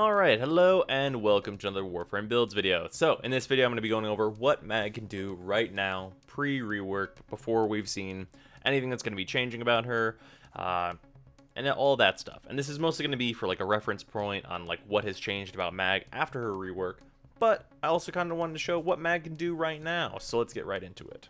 Alright, hello and welcome to another Warframe builds video. So, in this video I'm going to be going over what Mag can do right now, pre-rework, before we've seen anything that's going to be changing about her, and all that stuff. And this is mostly going to be for like a reference point on like what has changed about Mag after her rework, but I also kind of wanted to show what Mag can do right now, so let's get right into it.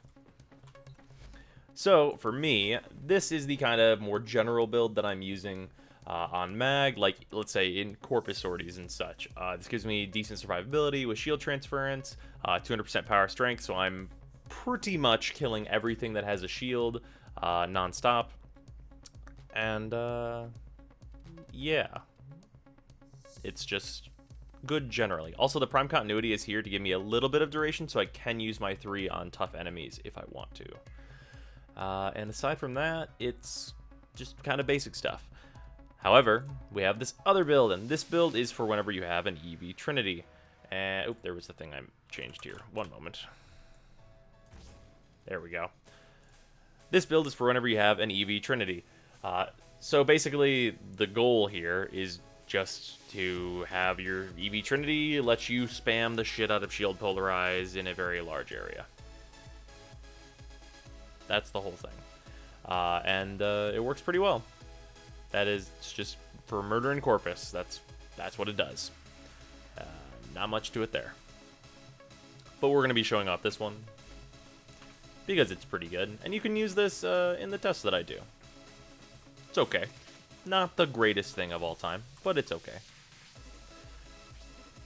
So, for me, this is the kind of more general build that I'm using on Mag, like, let's say, in Corpus sorties and such. This gives me decent survivability with shield transference, 200% power strength, so I'm pretty much killing everything that has a shield non-stop. And, yeah. It's just good generally. Also, the Prime Continuity is here to give me a little bit of duration, so I can use my 3 on tough enemies if I want to. And aside from that, it's just kind of basic stuff. However, we have this other build, and this build is for whenever you have an EV Trinity. And, there was the thing I changed here. One moment. There we go. This build is for whenever you have an EV Trinity. So basically, the goal here is just to have your EV Trinity let you spam the shit out of Shield Polarize in a very large area. That's the whole thing. And it works pretty well. That is just for murder and Corpus. That's what it does. Not much to it there. But we're going to be showing off this one because it's pretty good. And you can use this in the tests that I do. It's okay. Not the greatest thing of all time, but it's okay.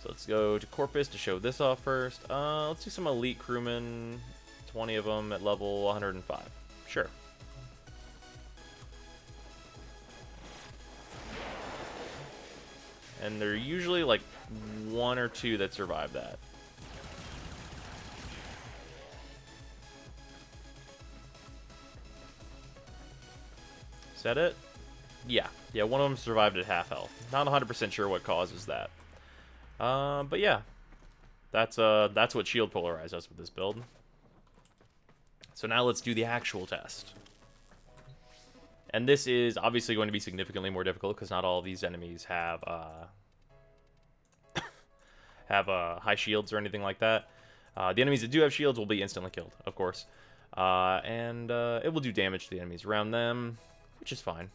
So let's go to Corpus to show this off first. Let's do some Elite Crewmen. 20 of them at level 105. Sure. And there are usually like 1 or 2 that survive that. Is that it? Yeah. Yeah, one of them survived at half health. Not 100% sure what causes that. But yeah. That's what Shield Polarize does with this build. So now let's do the actual test. And this is obviously going to be significantly more difficult because not all of these enemies have high shields or anything like that. The enemies that do have shields will be instantly killed, of course. And it will do damage to the enemies around them, which is fine.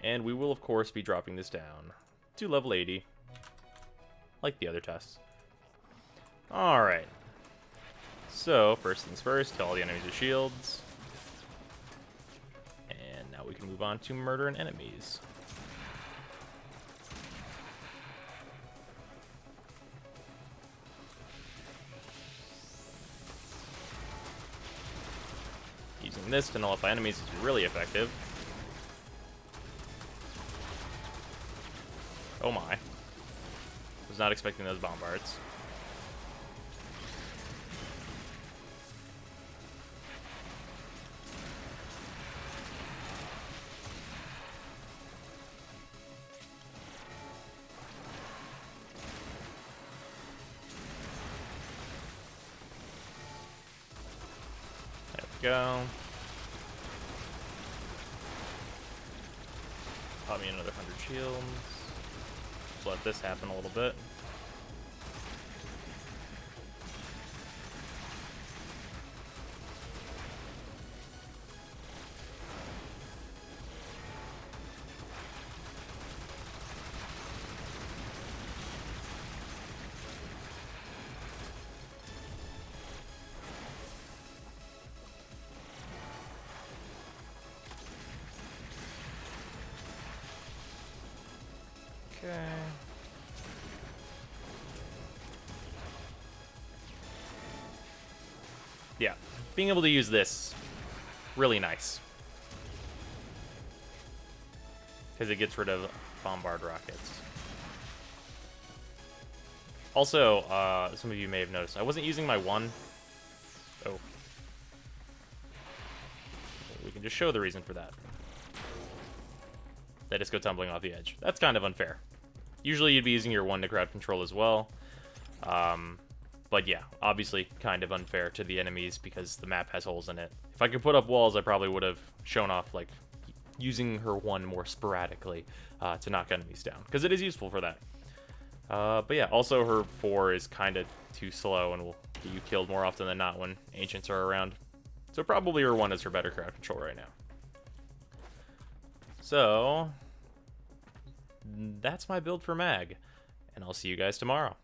And we will, of course, be dropping this down to level 80, like the other tests. Alright. So, first things first, kill all the enemies with shields. And now we can move on to murder and enemies. Using this to nullify enemies is really effective. Oh my. Was not expecting those bombards. Go. Pop me another 100 shields. Just let this happen a little bit. Okay. Yeah, being able to use this, really nice. Because it gets rid of bombard rockets. Also, some of you may have noticed, I wasn't using my 1. Oh. We can just show the reason for that. They just go tumbling off the edge. That's kind of unfair. Usually you'd be using your 1 to crowd control as well. But yeah, obviously kind of unfair to the enemies because the map has holes in it. If I could put up walls, I probably would have shown off like using her 1 more sporadically to knock enemies down, because it is useful for that. But yeah, also her 4 is kind of too slow and will get you killed more often than not when ancients are around. So probably her 1 is her better crowd control right now. So that's my build for Mag, and I'll see you guys tomorrow.